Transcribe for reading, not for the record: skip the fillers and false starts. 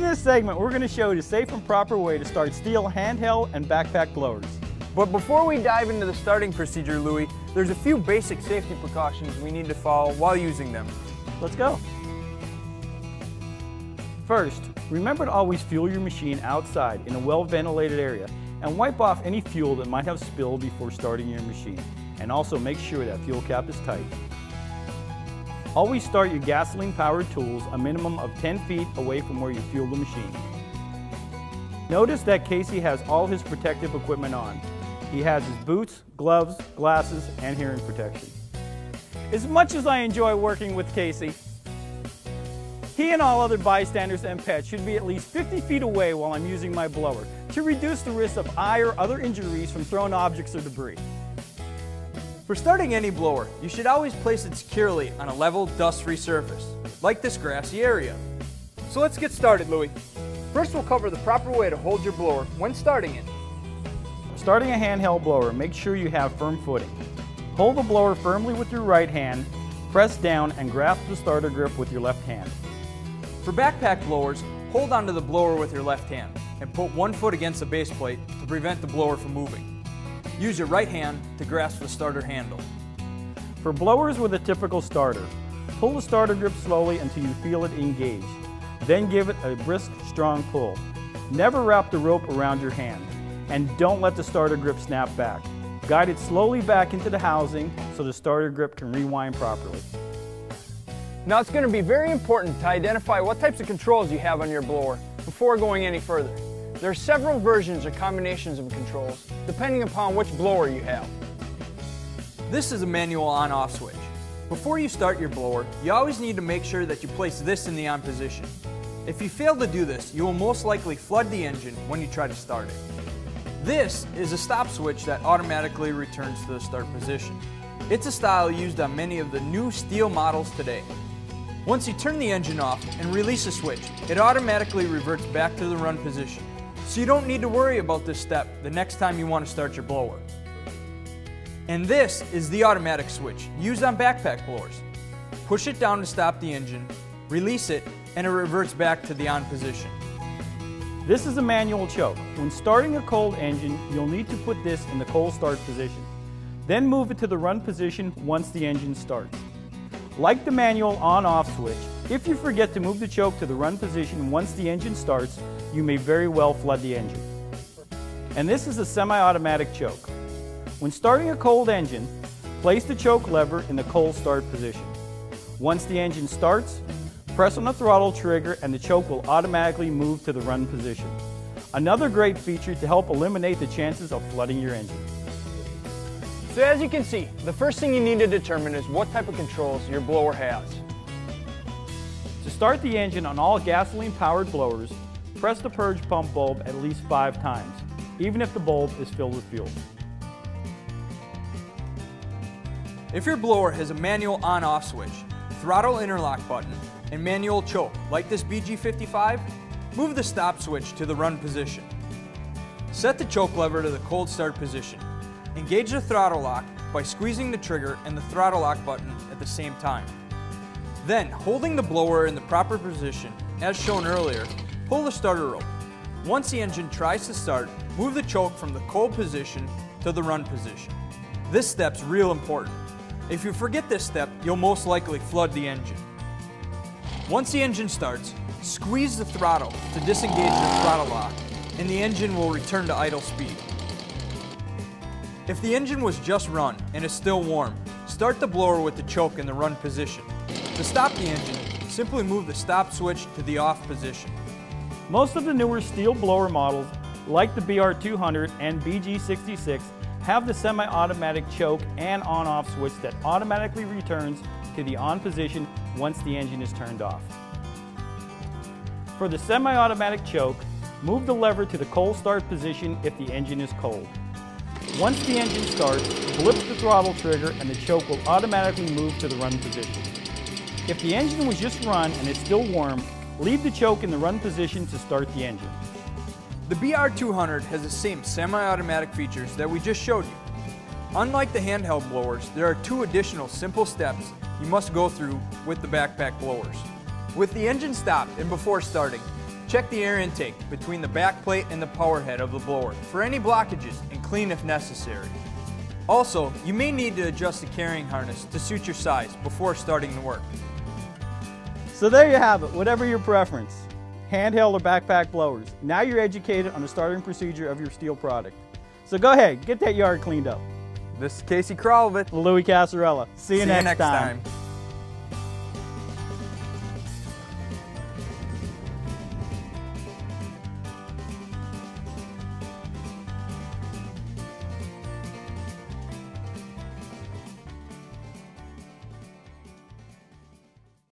this segment, we're going to show you a safe and proper way to start STIHL handheld and backpack blowers. But before we dive into the starting procedure, Louis, there's a few basic safety precautions we need to follow while using them. Let's go. First, remember to always fuel your machine outside in a well-ventilated area and wipe off any fuel that might have spilled before starting your machine. And also make sure that fuel cap is tight. Always start your gasoline-powered tools a minimum of 10 feet away from where you fuel the machine. Notice that Casey has all his protective equipment on. He has his boots, gloves, glasses, and hearing protection. As much as I enjoy working with Casey, he and all other bystanders and pets should be at least 50 feet away while I'm using my blower to reduce the risk of eye or other injuries from thrown objects or debris. For starting any blower, you should always place it securely on a level, dust-free surface, like this grassy area. So let's get started, Louis. First, we'll cover the proper way to hold your blower when starting it. Starting a handheld blower, make sure you have firm footing. Hold the blower firmly with your right hand, press down and grasp the starter grip with your left hand. For backpack blowers, hold onto the blower with your left hand and put one foot against the base plate to prevent the blower from moving. Use your right hand to grasp the starter handle. For blowers with a typical starter, pull the starter grip slowly until you feel it engage. Then give it a brisk, strong pull. Never wrap the rope around your hand, and don't let the starter grip snap back. Guide it slowly back into the housing so the starter grip can rewind properly. Now it's going to be very important to identify what types of controls you have on your blower before going any further. There are several versions or combinations of controls, depending upon which blower you have. This is a manual on-off switch. Before you start your blower, you always need to make sure that you place this in the on position. If you fail to do this, you will most likely flood the engine when you try to start it. This is a stop switch that automatically returns to the start position. It's a style used on many of the new STIHL models today. Once you turn the engine off and release the switch, it automatically reverts back to the run position. So you don't need to worry about this step the next time you want to start your blower. And this is the automatic switch used on backpack blowers. Push it down to stop the engine, release it, and it reverts back to the on position. This is a manual choke. When starting a cold engine, you'll need to put this in the cold start position. Then move it to the run position once the engine starts. Like the manual on-off switch, if you forget to move the choke to the run position once the engine starts, you may very well flood the engine. And this is a semi-automatic choke. When starting a cold engine, place the choke lever in the cold start position. Once the engine starts, press on the throttle trigger and the choke will automatically move to the run position. Another great feature to help eliminate the chances of flooding your engine. So as you can see, the first thing you need to determine is what type of controls your blower has. To start the engine on all gasoline-powered blowers, press the purge pump bulb at least 5 times, even if the bulb is filled with fuel. If your blower has a manual on-off switch, throttle interlock button, and manual choke, like this BG55, move the stop switch to the run position. Set the choke lever to the cold start position. Engage the throttle lock by squeezing the trigger and the throttle lock button at the same time. Then, holding the blower in the proper position, as shown earlier, pull the starter rope. Once the engine tries to start, move the choke from the cold position to the run position. This step's real important. If you forget this step, you'll most likely flood the engine. Once the engine starts, squeeze the throttle to disengage the throttle lock, and the engine will return to idle speed. If the engine was just run and is still warm, start the blower with the choke in the run position. To stop the engine, simply move the stop switch to the off position. Most of the newer STIHL blower models, like the BR200 and BG66, have the semi-automatic choke and on-off switch that automatically returns to the on position once the engine is turned off. For the semi-automatic choke, move the lever to the cold start position if the engine is cold. Once the engine starts, flip the throttle trigger and the choke will automatically move to the run position. If the engine was just run and is still warm, leave the choke in the run position to start the engine. The BR200 has the same semi-automatic features that we just showed you. Unlike the handheld blowers, there are 2 additional simple steps you must go through with the backpack blowers. With the engine stopped and before starting, Check the air intake between the back plate and the power head of the blower for any blockages and clean if necessary. Also, you may need to adjust the carrying harness to suit your size before starting the work. So there you have it, whatever your preference, handheld or backpack blowers. Now you're educated on the starting procedure of your STIHL product. So go ahead, get that yard cleaned up. This is Casey Kralovitz. Louis Casarella. See you next time.